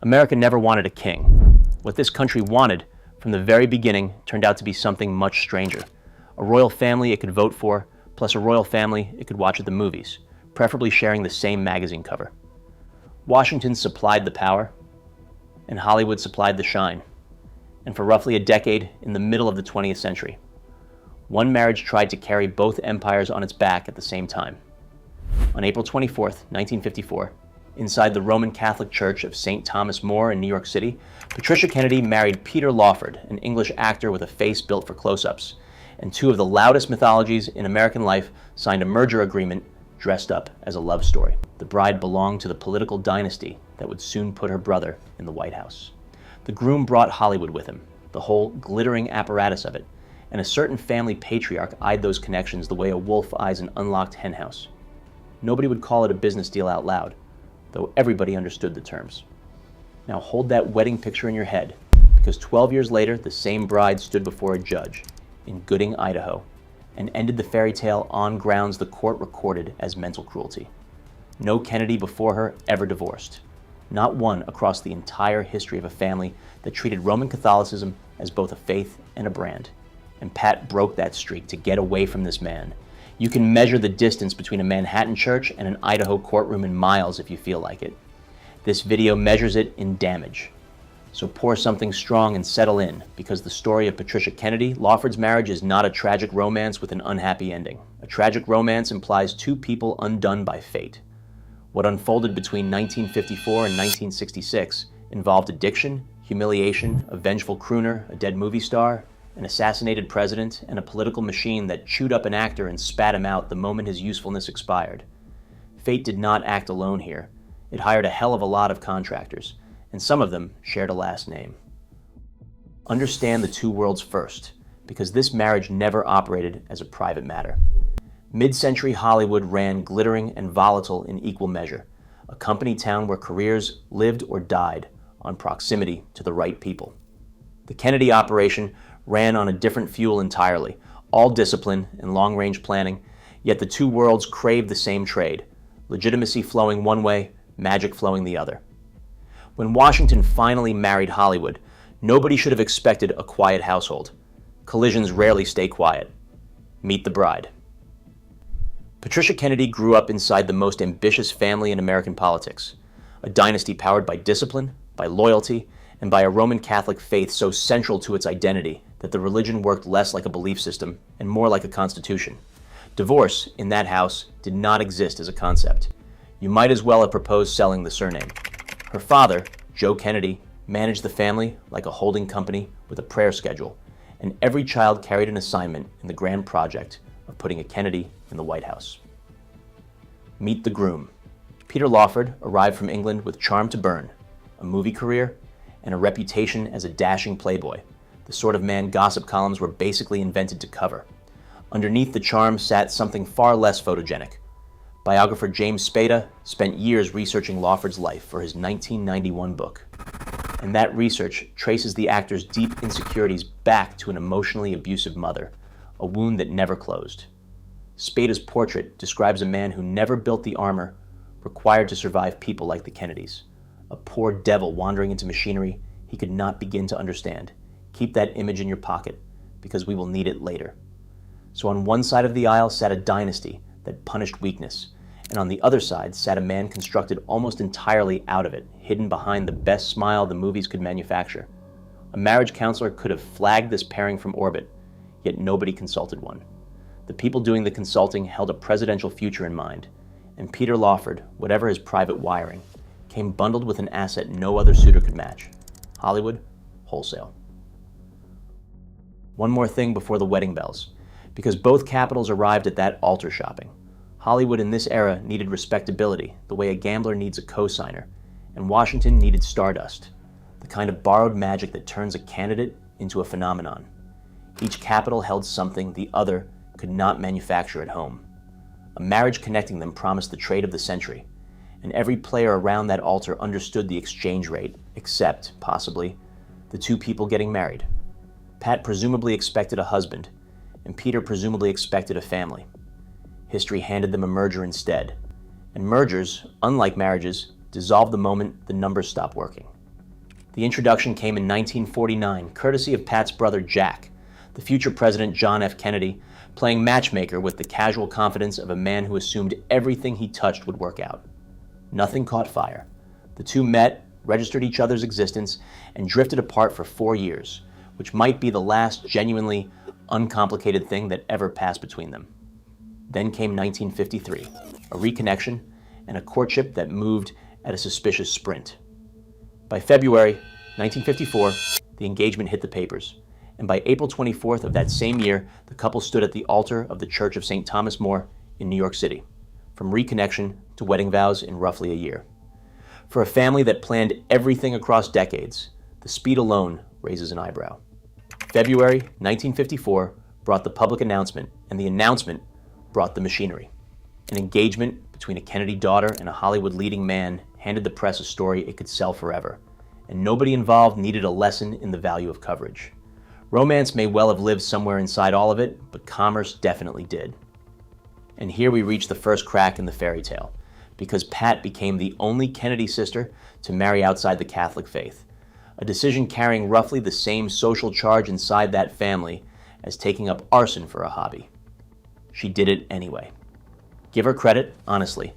America never wanted a king. What this country wanted from the very beginning turned out to be something much stranger. A royal family it could vote for, plus a royal family it could watch at the movies, preferably sharing the same magazine cover. Washington supplied the power, and Hollywood supplied the shine. And for roughly a decade, in the middle of the 20th century, one marriage tried to carry both empires on its back at the same time. On April 24th, 1954, inside the Roman Catholic Church of St. Thomas More in New York City, Patricia Kennedy married Peter Lawford, an English actor with a face built for close-ups, and two of the loudest mythologies in American life signed a merger agreement dressed up as a love story. The bride belonged to the political dynasty that would soon put her brother in the White House. The groom brought Hollywood with him, the whole glittering apparatus of it, and a certain family patriarch eyed those connections the way a wolf eyes an unlocked henhouse. Nobody would call it a business deal out loud, though everybody understood the terms. Now hold that wedding picture in your head, because 12 years later, the same bride stood before a judge in Gooding, Idaho, and ended the fairy tale on grounds the court recorded as mental cruelty. No Kennedy before her ever divorced. Not one across the entire history of a family that treated Roman Catholicism as both a faith and a brand. And Pat broke that streak to get away from this man. You can measure the distance between a Manhattan church and an Idaho courtroom in miles if you feel like it. This video measures it in damage. So pour something strong and settle in, because the story of Patricia Kennedy, Lawford's marriage, is not a tragic romance with an unhappy ending. A tragic romance implies two people undone by fate. What unfolded between 1954 and 1966 involved addiction, humiliation, a vengeful crooner, a dead movie star, an assassinated president, and a political machine that chewed up an actor and spat him out the moment his usefulness expired. Fate did not act alone here. It hired a hell of a lot of contractors, and some of them shared a last name. Understand the two worlds first, because this marriage never operated as a private matter. Mid-century Hollywood ran glittering and volatile in equal measure, a company town where careers lived or died on proximity to the right people. The Kennedy operation ran on a different fuel entirely, all discipline and long-range planning, yet the two worlds craved the same trade, legitimacy flowing one way, magic flowing the other. When Washington finally married Hollywood, nobody should have expected a quiet household. Collisions rarely stay quiet. Meet the bride. Patricia Kennedy grew up inside the most ambitious family in American politics, a dynasty powered by discipline, by loyalty, and by a Roman Catholic faith so central to its identity that the religion worked less like a belief system and more like a constitution. Divorce, in that house, did not exist as a concept. You might as well have proposed selling the surname. Her father, Joe Kennedy, managed the family like a holding company with a prayer schedule, and every child carried an assignment in the grand project of putting a Kennedy in the White House. Meet the groom. Peter Lawford arrived from England with charm to burn, a movie career, and a reputation as a dashing playboy, the sort of man gossip columns were basically invented to cover. Underneath the charm sat something far less photogenic. Biographer James Spada spent years researching Lawford's life for his 1991 book. And that research traces the actor's deep insecurities back to an emotionally abusive mother, a wound that never closed. Spada's portrait describes a man who never built the armor required to survive people like the Kennedys. A poor devil wandering into machinery he could not begin to understand. Keep that image in your pocket, because we will need it later. So on one side of the aisle sat a dynasty that punished weakness, and on the other side sat a man constructed almost entirely out of it, hidden behind the best smile the movies could manufacture. A marriage counselor could have flagged this pairing from orbit, yet nobody consulted one. The people doing the consulting held a presidential future in mind, and Peter Lawford, whatever his private wiring, came bundled with an asset no other suitor could match: Hollywood, wholesale. One more thing before the wedding bells, because both capitals arrived at that altar shopping. Hollywood in this era needed respectability, the way a gambler needs a cosigner, and Washington needed stardust, the kind of borrowed magic that turns a candidate into a phenomenon. Each capital held something the other could not manufacture at home. A marriage connecting them promised the trade of the century, and every player around that altar understood the exchange rate, except, possibly, the two people getting married. Pat presumably expected a husband, and Peter presumably expected a family. History handed them a merger instead, and mergers, unlike marriages, dissolve the moment the numbers stop working. The introduction came in 1949, courtesy of Pat's brother Jack, the future President John F. Kennedy, playing matchmaker with the casual confidence of a man who assumed everything he touched would work out. Nothing caught fire. The two met, registered each other's existence, and drifted apart for 4 years, which might be the last genuinely uncomplicated thing that ever passed between them. Then came 1953, a reconnection and a courtship that moved at a suspicious sprint. By February 1954, the engagement hit the papers, and by April 24th of that same year, the couple stood at the altar of the Church of St. Thomas More in New York City, from reconnection to wedding vows in roughly a year. For a family that planned everything across decades, the speed alone raises an eyebrow. February 1954 brought the public announcement, and the announcement brought the machinery. An engagement between a Kennedy daughter and a Hollywood leading man handed the press a story it could sell forever, and nobody involved needed a lesson in the value of coverage. Romance may well have lived somewhere inside all of it, but commerce definitely did. And here we reach the first crack in the fairy tale, because Pat became the only Kennedy sister to marry outside the Catholic faith, a decision carrying roughly the same social charge inside that family as taking up arson for a hobby. She did it anyway. Give her credit, honestly,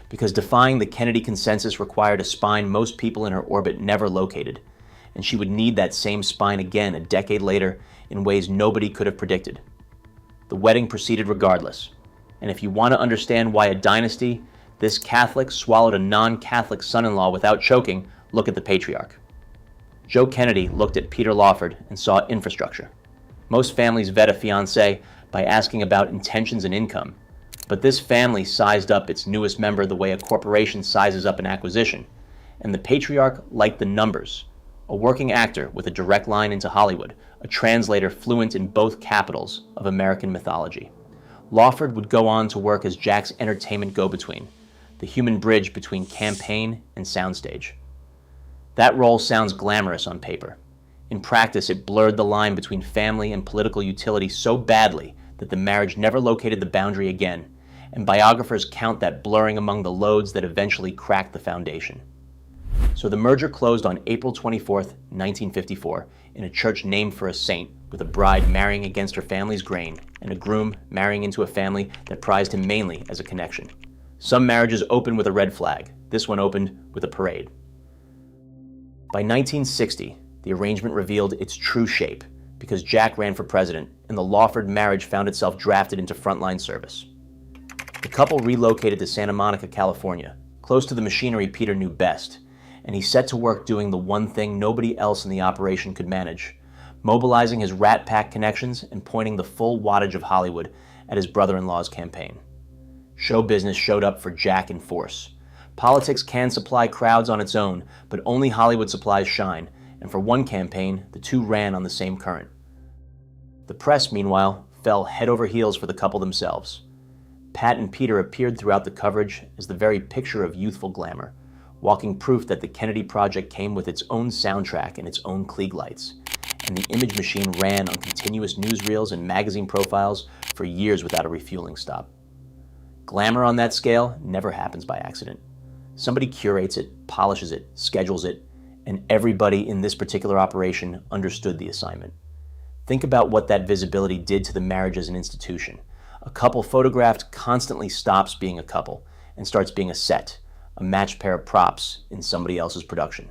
because defying the Kennedy consensus required a spine most people in her orbit never located, and she would need that same spine again a decade later in ways nobody could have predicted. The wedding proceeded regardless, and if you want to understand why a dynasty this Catholic swallowed a non-Catholic son-in-law without choking, look at the patriarch. Joe Kennedy looked at Peter Lawford and saw infrastructure. Most families vet a fiancé by asking about intentions and income, but this family sized up its newest member the way a corporation sizes up an acquisition, and the patriarch liked the numbers. A working actor with a direct line into Hollywood, a translator fluent in both capitals of American mythology. Lawford would go on to work as Jack's entertainment go-between, the human bridge between campaign and soundstage. That role sounds glamorous on paper. In practice, it blurred the line between family and political utility so badly that the marriage never located the boundary again, and biographers count that blurring among the loads that eventually cracked the foundation. So the merger closed on April 24th, 1954, in a church named for a saint, with a bride marrying against her family's grain, and a groom marrying into a family that prized him mainly as a connection. Some marriages opened with a red flag. This one opened with a parade. By 1960, the arrangement revealed its true shape, because Jack ran for president, and the Lawford marriage found itself drafted into frontline service. The couple relocated to Santa Monica, California, close to the machinery Peter knew best, and he set to work doing the one thing nobody else in the operation could manage, mobilizing his Rat Pack connections and pointing the full wattage of Hollywood at his brother-in-law's campaign. Show business showed up for Jack in force. Politics can supply crowds on its own, but only Hollywood supplies shine, and for one campaign, the two ran on the same current. The press, meanwhile, fell head over heels for the couple themselves. Pat and Peter appeared throughout the coverage as the very picture of youthful glamour, walking proof that the Kennedy Project came with its own soundtrack and its own Klieg lights, and the image machine ran on continuous newsreels and magazine profiles for years without a refueling stop. Glamour on that scale never happens by accident. Somebody curates it, polishes it, schedules it, and everybody in this particular operation understood the assignment. Think about what that visibility did to the marriage as an institution. A couple photographed constantly stops being a couple and starts being a set, a matched pair of props in somebody else's production.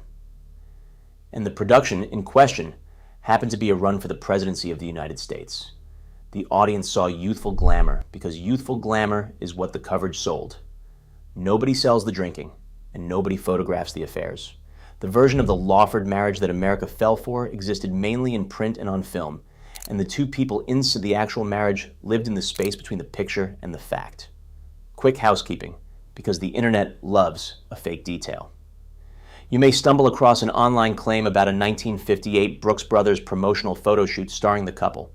And the production in question happened to be a run for the presidency of the United States. The audience saw youthful glamour because youthful glamour is what the coverage sold. Nobody sells the drinking, and nobody photographs the affairs. The version of the Lawford marriage that America fell for existed mainly in print and on film, and the two people into the actual marriage lived in the space between the picture and the fact. Quick housekeeping, because the internet loves a fake detail. You may stumble across an online claim about a 1958 Brooks Brothers promotional photo shoot starring the couple,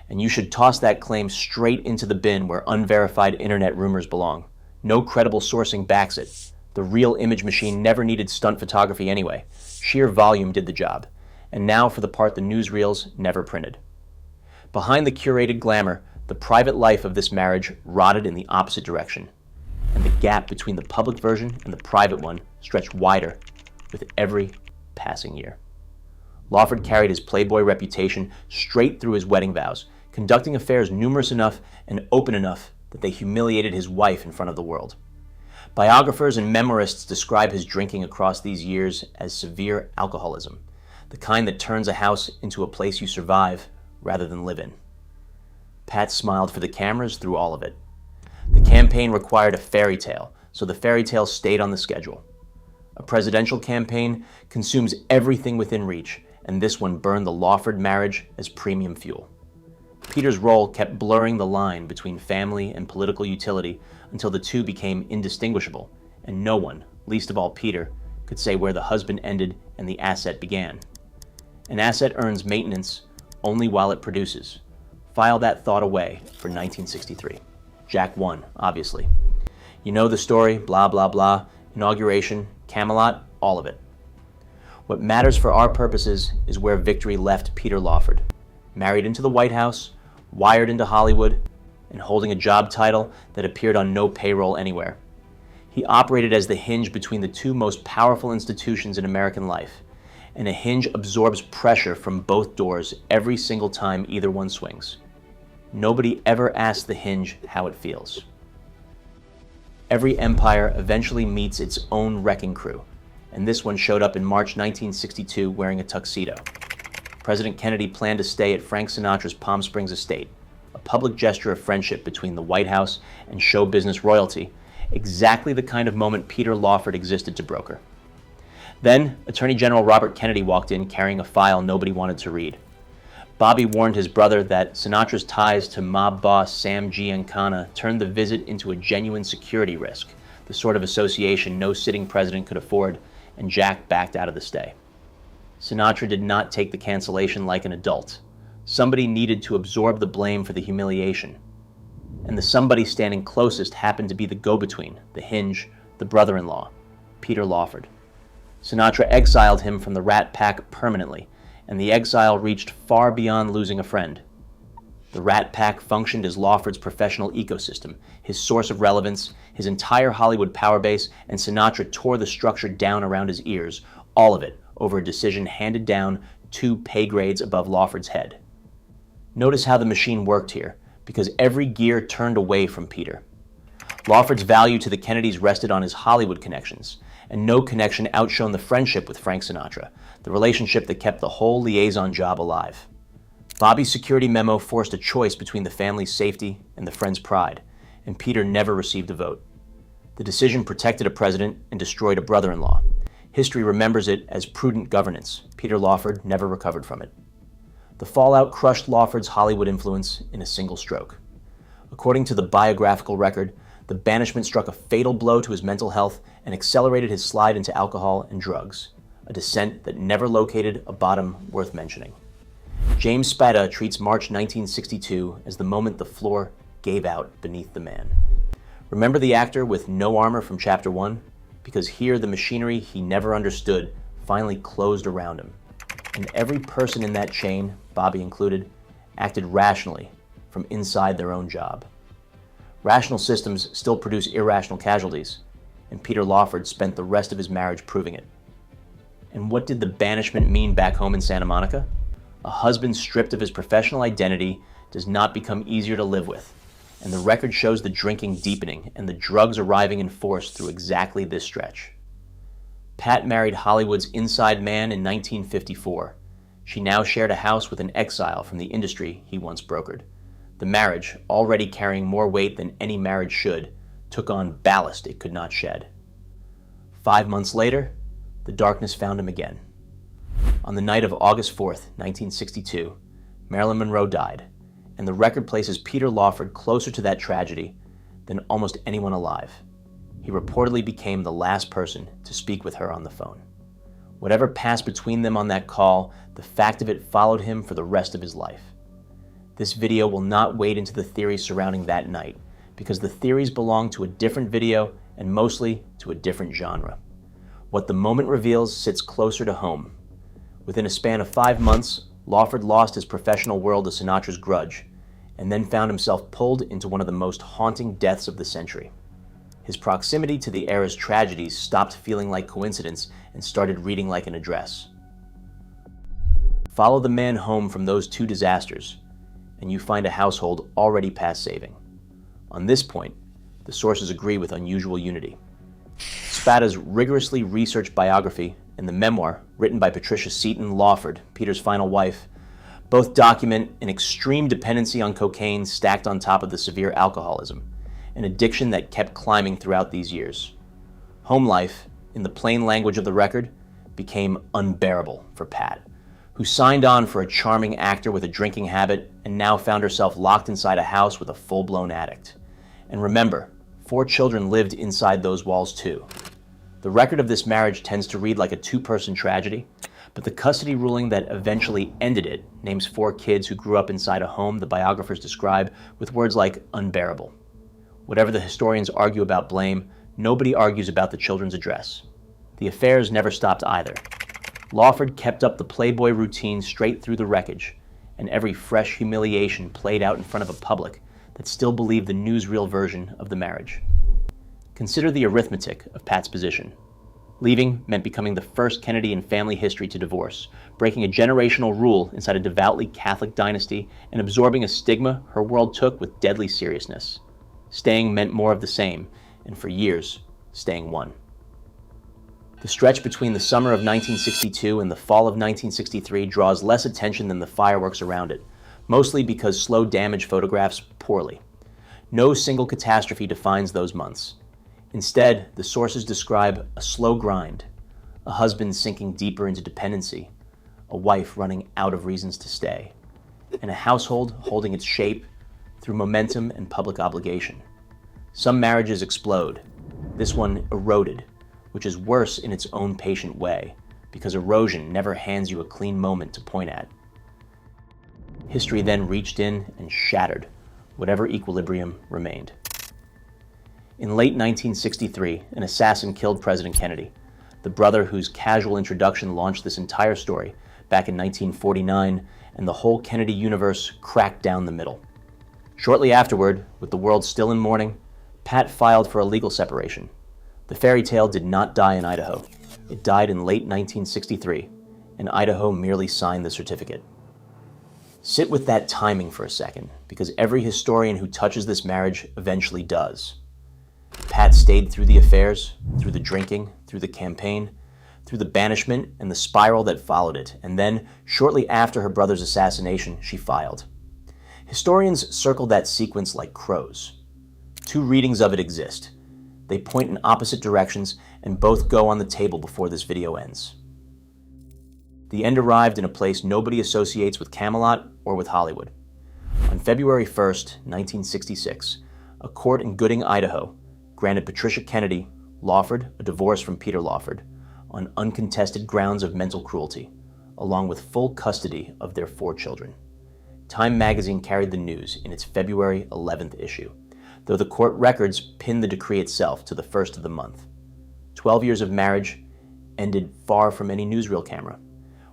and you should toss that claim straight into the bin where unverified internet rumors belong. No credible sourcing backs it. The real image machine never needed stunt photography anyway. Sheer volume did the job. And now for the part the newsreels never printed. Behind the curated glamour, the private life of this marriage rotted in the opposite direction. And the gap between the public version and the private one stretched wider with every passing year. Lawford carried his playboy reputation straight through his wedding vows, conducting affairs numerous enough and open enough that they humiliated his wife in front of the world. Biographers and memoirists describe his drinking across these years as severe alcoholism, the kind that turns a house into a place you survive rather than live in. Pat smiled for the cameras through all of it. The campaign required a fairy tale, so the fairy tale stayed on the schedule. A presidential campaign consumes everything within reach, and this one burned the Lawford marriage as premium fuel. Peter's role kept blurring the line between family and political utility until the two became indistinguishable, and no one, least of all Peter, could say where the husband ended and the asset began. An asset earns maintenance only while it produces. File that thought away for 1963. Jack won, obviously. You know the story, blah, blah, blah, inauguration, Camelot, all of it. What matters for our purposes is where victory left Peter Lawford, married into the White House, wired into Hollywood, and holding a job title that appeared on no payroll anywhere. He operated as the hinge between the two most powerful institutions in American life, and a hinge absorbs pressure from both doors every single time either one swings. Nobody ever asks the hinge how it feels. Every empire eventually meets its own wrecking crew, and this one showed up in March 1962 wearing a tuxedo. President Kennedy planned to stay at Frank Sinatra's Palm Springs estate, a public gesture of friendship between the White House and show business royalty, exactly the kind of moment Peter Lawford existed to broker. Then, Attorney General Robert Kennedy walked in carrying a file nobody wanted to read. Bobby warned his brother that Sinatra's ties to mob boss Sam Giancana turned the visit into a genuine security risk, the sort of association no sitting president could afford, and Jack backed out of the stay. Sinatra did not take the cancellation like an adult. Somebody needed to absorb the blame for the humiliation. And the somebody standing closest happened to be the go-between, the hinge, the brother-in-law, Peter Lawford. Sinatra exiled him from the Rat Pack permanently, and the exile reached far beyond losing a friend. The Rat Pack functioned as Lawford's professional ecosystem, his source of relevance, his entire Hollywood power base, and Sinatra tore the structure down around his ears, all of it over a decision handed down 2 pay grades above Lawford's head. Notice how the machine worked here, because every gear turned away from Peter. Lawford's value to the Kennedys rested on his Hollywood connections, and no connection outshone the friendship with Frank Sinatra, the relationship that kept the whole liaison job alive. Bobby's security memo forced a choice between the family's safety and the friend's pride, and Peter never received a vote. The decision protected a president and destroyed a brother-in-law. History remembers it as prudent governance. Peter Lawford never recovered from it. The fallout crushed Lawford's Hollywood influence in a single stroke. According to the biographical record, the banishment struck a fatal blow to his mental health and accelerated his slide into alcohol and drugs, a descent that never located a bottom worth mentioning. James Spada treats March 1962 as the moment the floor gave out beneath the man. Remember the actor with no armor from Chapter 1? Because here the machinery he never understood finally closed around him. And every person in that chain, Bobby included, acted rationally from inside their own job. Rational systems still produce irrational casualties, and Peter Lawford spent the rest of his marriage proving it. And what did the banishment mean back home in Santa Monica? A husband stripped of his professional identity does not become easier to live with, and the record shows the drinking deepening and the drugs arriving in force through exactly this stretch. Pat married Hollywood's inside man in 1954. She now shared a house with an exile from the industry he once brokered. The marriage, already carrying more weight than any marriage should, took on ballast it could not shed. 5 months later, the darkness found him again. On the night of August 4th, 1962, Marilyn Monroe died, and the record places Peter Lawford closer to that tragedy than almost anyone alive. He reportedly became the last person to speak with her on the phone. Whatever passed between them on that call, the fact of it followed him for the rest of his life. This video will not wade into the theories surrounding that night, because the theories belong to a different video and mostly to a different genre. What the moment reveals sits closer to home. Within a span of 5 months, Lawford lost his professional world to Sinatra's grudge, and then found himself pulled into one of the most haunting deaths of the century. His proximity to the era's tragedies stopped feeling like coincidence and started reading like an address. Follow the man home from those two disasters, and you find a household already past saving. On this point, the sources agree with unusual unity. Spada's rigorously researched biography and the memoir written by Patricia Seton Lawford, Peter's final wife, both document an extreme dependency on cocaine stacked on top of the severe alcoholism, an addiction that kept climbing throughout these years. Home life, in the plain language of the record, became unbearable for Pat, who signed on for a charming actor with a drinking habit and now found herself locked inside a house with a full-blown addict. And remember, 4 children lived inside those walls too. The record of this marriage tends to read like a 2-person tragedy, but the custody ruling that eventually ended it names 4 kids who grew up inside a home the biographers describe with words like unbearable. Whatever the historians argue about blame, nobody argues about the children's address. The affairs never stopped either. Lawford kept up the Playboy routine straight through the wreckage, and every fresh humiliation played out in front of a public that still believed the newsreel version of the marriage. Consider the arithmetic of Pat's position. Leaving meant becoming the first Kennedy in family history to divorce, breaking a generational rule inside a devoutly Catholic dynasty and absorbing a stigma her world took with deadly seriousness. Staying meant more of the same, and for years, staying won. The stretch between the summer of 1962 and the fall of 1963 draws less attention than the fireworks around it, mostly because slow damage photographs poorly. No single catastrophe defines those months. Instead, the sources describe a slow grind, a husband sinking deeper into dependency, a wife running out of reasons to stay, and a household holding its shape through momentum and public obligation. Some marriages explode. This one eroded, which is worse in its own patient way, because erosion never hands you a clean moment to point at. History then reached in and shattered whatever equilibrium remained. In late 1963, an assassin killed President Kennedy, the brother whose casual introduction launched this entire story back in 1949, and the whole Kennedy universe cracked down the middle. Shortly afterward, with the world still in mourning, Pat filed for a legal separation. The fairy tale did not die in Idaho. It died in late 1963, and Idaho merely signed the certificate. Sit with that timing for a second, because every historian who touches this marriage eventually does. Pat stayed through the affairs, through the drinking, through the campaign, through the banishment and the spiral that followed it, and then, shortly after her brother's assassination, she filed. Historians circle that sequence like crows. 2 readings of it exist. They point in opposite directions, and both go on the table before this video ends. The end arrived in a place nobody associates with Camelot or with Hollywood. On February 1st, 1966, a court in Gooding, Idaho, granted Patricia Kennedy, Lawford, a divorce from Peter Lawford, on uncontested grounds of mental cruelty, along with full custody of their 4 children. Time magazine carried the news in its February 11th issue, though the court records pinned the decree itself to the 1st of the month. 12 years of marriage ended far from any newsreel camera.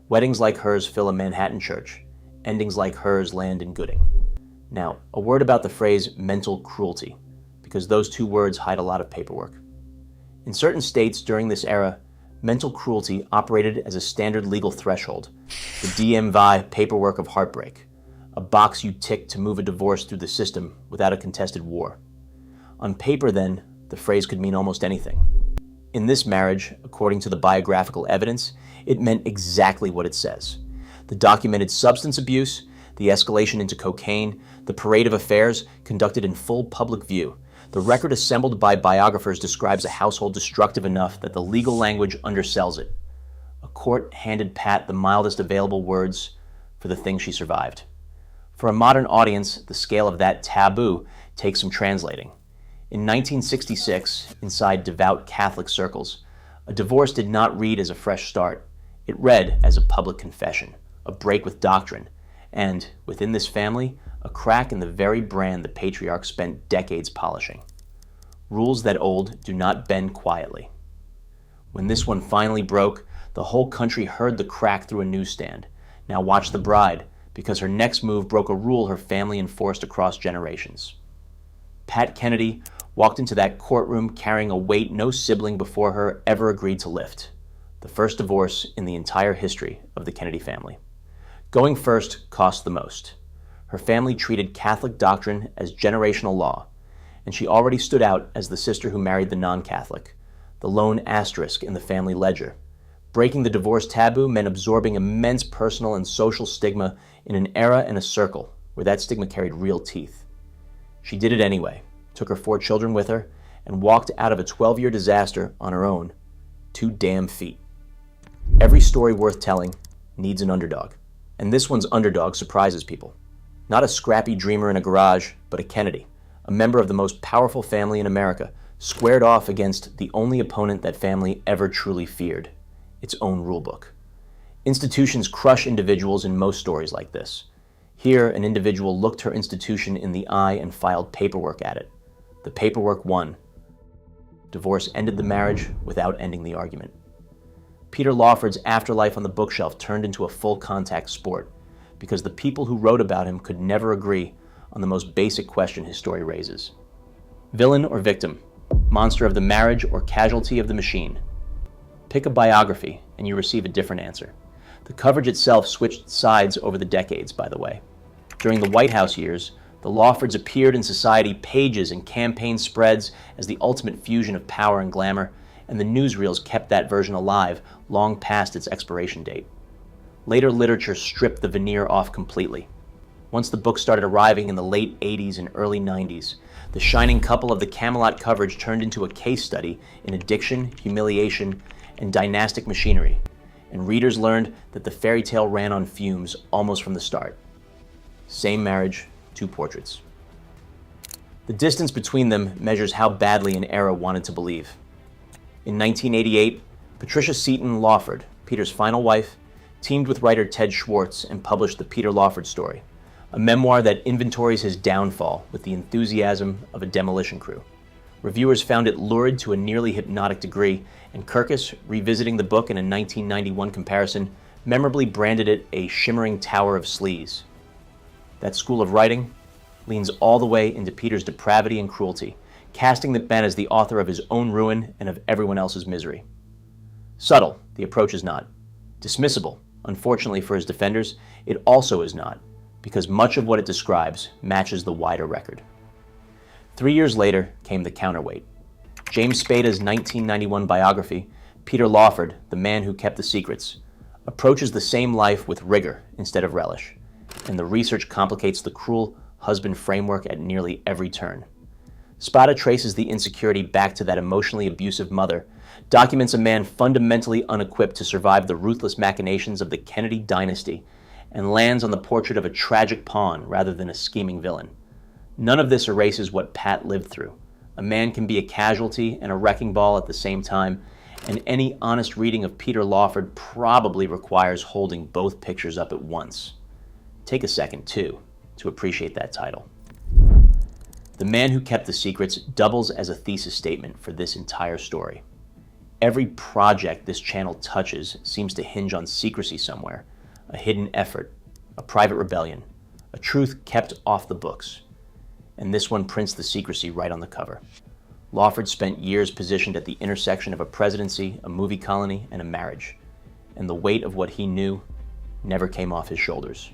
Weddings like hers fill a Manhattan church. Endings like hers land in Gooding. Now, a word about the phrase mental cruelty, because those 2 words hide a lot of paperwork. In certain states during this era, mental cruelty operated as a standard legal threshold, the DMV paperwork of heartbreak, a box you tick to move a divorce through the system without a contested war. On paper, then, the phrase could mean almost anything. In this marriage, according to the biographical evidence, it meant exactly what it says. The documented substance abuse, the escalation into cocaine, the parade of affairs conducted in full public view. The record assembled by biographers describes a household destructive enough that the legal language undersells it. A court handed Pat the mildest available words for the thing she survived. For a modern audience, the scale of that taboo takes some translating. In 1966, inside devout Catholic circles, a divorce did not read as a fresh start. It read as a public confession, a break with doctrine, and, within this family, a crack in the very brand the patriarch spent decades polishing. Rules that old do not bend quietly. When this one finally broke, the whole country heard the crack through a newsstand. Now watch the bride, because her next move broke a rule her family enforced across generations. Pat Kennedy walked into that courtroom carrying a weight no sibling before her ever agreed to lift. The first divorce in the entire history of the Kennedy family. Going first cost the most. Her family treated Catholic doctrine as generational law, and she already stood out as the sister who married the non-Catholic, the lone asterisk in the family ledger. Breaking the divorce taboo meant absorbing immense personal and social stigma in an era and a circle where that stigma carried real teeth. She did it anyway, took her 4 children with her, and walked out of a 12-year disaster on her own, 2 damn feet. Every story worth telling needs an underdog, and this one's underdog surprises people. Not a scrappy dreamer in a garage, but a Kennedy, a member of the most powerful family in America, squared off against the only opponent that family ever truly feared, its own rulebook. Institutions crush individuals in most stories like this. Here, an individual looked her institution in the eye and filed paperwork at it. The paperwork won. Divorce ended the marriage without ending the argument. Peter Lawford's afterlife on the bookshelf turned into a full-contact sport because the people who wrote about him could never agree on the most basic question his story raises. Villain or victim? Monster of the marriage or casualty of the machine? Pick a biography and you receive a different answer. The coverage itself switched sides over the decades, by the way. During the White House years, the Lawfords appeared in society pages and campaign spreads as the ultimate fusion of power and glamour, and the newsreels kept that version alive long past its expiration date. Later literature stripped the veneer off completely. Once the book started arriving in the late 80s and early 90s, the shining couple of the Camelot coverage turned into a case study in addiction, humiliation, and dynastic machinery, and readers learned that the fairy tale ran on fumes almost from the start. Same marriage, 2 portraits. The distance between them measures how badly an era wanted to believe. In 1988, Patricia Seton Lawford, Peter's final wife, teamed with writer Ted Schwartz and published The Peter Lawford Story, a memoir that inventories his downfall with the enthusiasm of a demolition crew. Reviewers found it lurid to a nearly hypnotic degree, and Kirkus, revisiting the book in a 1991 comparison, memorably branded it a shimmering tower of sleaze. That school of writing leans all the way into Peter's depravity and cruelty, casting the man as the author of his own ruin and of everyone else's misery. Subtle, the approach is not. Dismissible, unfortunately for his defenders, it also is not, because much of what it describes matches the wider record. 3 years later came the counterweight. James Spada's 1991 biography, Peter Lawford, The Man Who Kept the Secrets, approaches the same life with rigor instead of relish, and the research complicates the cruel husband framework at nearly every turn. Spada traces the insecurity back to that emotionally abusive mother, documents a man fundamentally unequipped to survive the ruthless machinations of the Kennedy dynasty, and lands on the portrait of a tragic pawn rather than a scheming villain. None of this erases what Pat lived through. A man can be a casualty and a wrecking ball at the same time, and any honest reading of Peter Lawford probably requires holding both pictures up at once. Take a second, too, to appreciate that title. The Man Who Kept the Secrets doubles as a thesis statement for this entire story. Every project this channel touches seems to hinge on secrecy somewhere, a hidden effort, a private rebellion, a truth kept off the books. And this one prints the secrecy right on the cover. Lawford spent years positioned at the intersection of a presidency, a movie colony, and a marriage, and the weight of what he knew never came off his shoulders.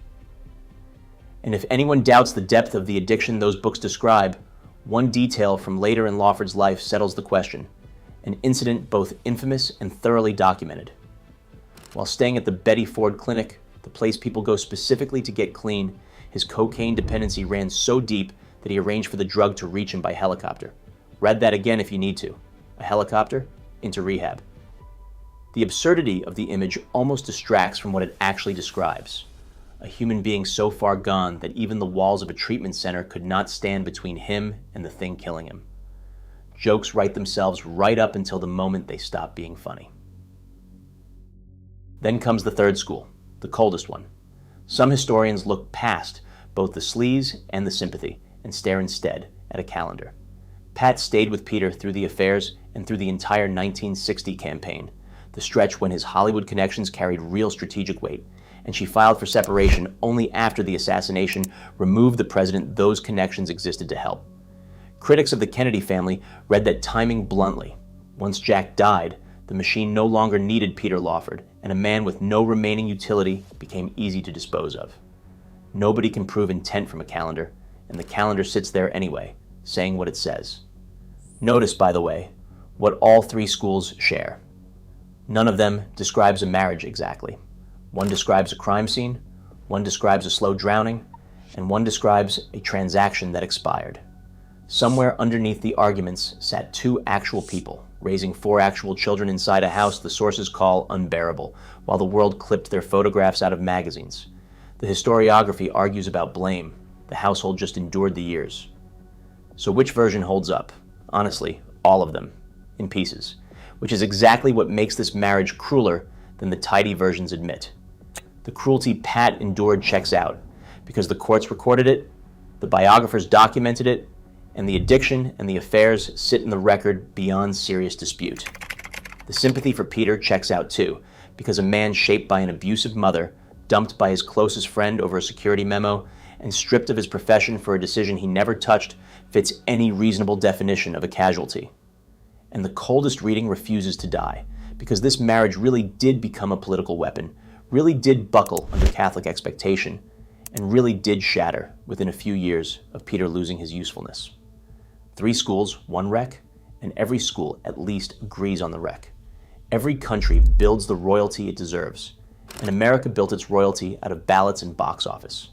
And if anyone doubts the depth of the addiction those books describe, one detail from later in Lawford's life settles the question, an incident both infamous and thoroughly documented. While staying at the Betty Ford Clinic, the place people go specifically to get clean, his cocaine dependency ran so deep that he arranged for the drug to reach him by helicopter. Read that again if you need to. A helicopter into rehab. The absurdity of the image almost distracts from what it actually describes. A human being so far gone that even the walls of a treatment center could not stand between him and the thing killing him. Jokes write themselves right up until the moment they stop being funny. Then comes the third school, the coldest one. Some historians look past both the sleaze and the sympathy and stare instead at a calendar. Pat stayed with Peter through the affairs and through the entire 1960 campaign, the stretch when his Hollywood connections carried real strategic weight, and she filed for separation only after the assassination removed the president those connections existed to help. Critics of the Kennedy family read that timing bluntly. Once Jack died, the machine no longer needed Peter Lawford, and a man with no remaining utility became easy to dispose of. Nobody can prove intent from a calendar, and the calendar sits there anyway, saying what it says. Notice, by the way, what all three schools share. None of them describes a marriage exactly. One describes a crime scene, one describes a slow drowning, and one describes a transaction that expired. Somewhere underneath the arguments sat two actual people, raising four actual children inside a house the sources call unbearable, while the world clipped their photographs out of magazines. The historiography argues about blame. The household just endured the years. So which version holds up? Honestly, all of them, in pieces, which is exactly what makes this marriage crueler than the tidy versions admit. The cruelty Pat endured checks out, because the courts recorded it, the biographers documented it, and the addiction and the affairs sit in the record beyond serious dispute. The sympathy for Peter checks out too, because a man shaped by an abusive mother, dumped by his closest friend over a security memo, and stripped of his profession for a decision he never touched fits any reasonable definition of a casualty. And the coldest reading refuses to die, because this marriage really did become a political weapon, really did buckle under Catholic expectation, and really did shatter within a few years of Peter losing his usefulness. 3 schools, 1 wreck, and every school at least agrees on the wreck. Every country builds the royalty it deserves, and America built its royalty out of ballots and box office.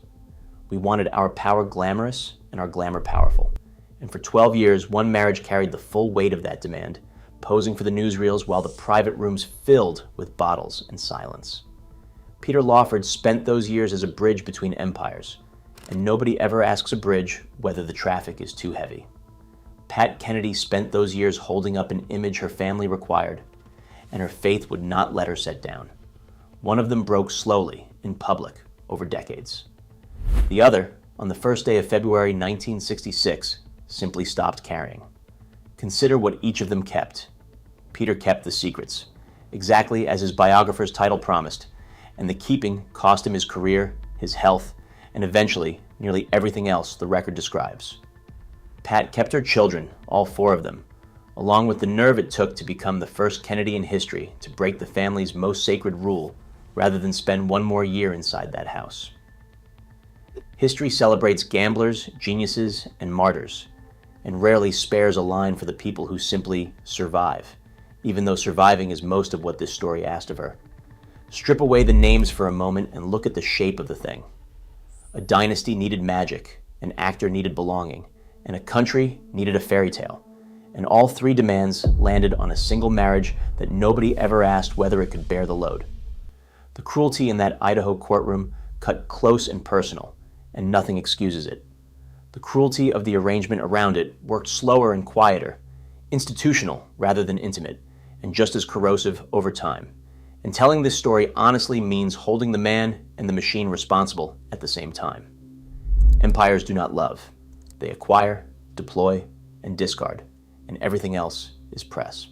We wanted our power glamorous and our glamour powerful. And for 12 years, one marriage carried the full weight of that demand, posing for the newsreels while the private rooms filled with bottles and silence. Peter Lawford spent those years as a bridge between empires, and nobody ever asks a bridge whether the traffic is too heavy. Pat Kennedy spent those years holding up an image her family required, and her faith would not let her set down. One of them broke slowly, in public, over decades. The other, on the first day of February 1966, simply stopped caring. Consider what each of them kept. Peter kept the secrets, exactly as his biographer's title promised, and the keeping cost him his career, his health, and eventually nearly everything else the record describes. Pat kept her children, all 4 of them, along with the nerve it took to become the first Kennedy in history to break the family's most sacred rule rather than spend one more year inside that house. History celebrates gamblers, geniuses, and martyrs, and rarely spares a line for the people who simply survive, even though surviving is most of what this story asked of her. Strip away the names for a moment and look at the shape of the thing. A dynasty needed magic, an actor needed belonging, and a country needed a fairy tale. And all 3 demands landed on a single marriage that nobody ever asked whether it could bear the load. The cruelty in that Idaho courtroom cut close and personal, and nothing excuses it. The cruelty of the arrangement around it worked slower and quieter, institutional rather than intimate, and just as corrosive over time. And telling this story honestly means holding the man and the machine responsible at the same time. Empires do not love. They acquire, deploy, and discard, and everything else is press.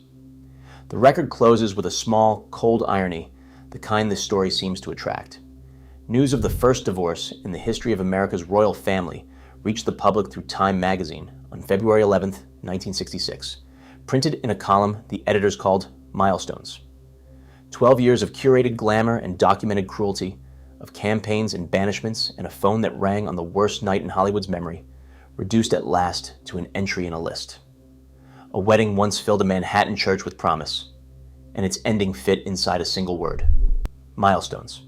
The record closes with a small, cold irony, the kind this story seems to attract. News of the first divorce in the history of America's royal family reached the public through Time magazine on February 11th, 1966, printed in a column the editors called Milestones. 12 years of curated glamour and documented cruelty, of campaigns and banishments and a phone that rang on the worst night in Hollywood's memory, reduced at last to an entry in a list. A wedding once filled a Manhattan church with promise, and its ending fit inside a single word: milestones.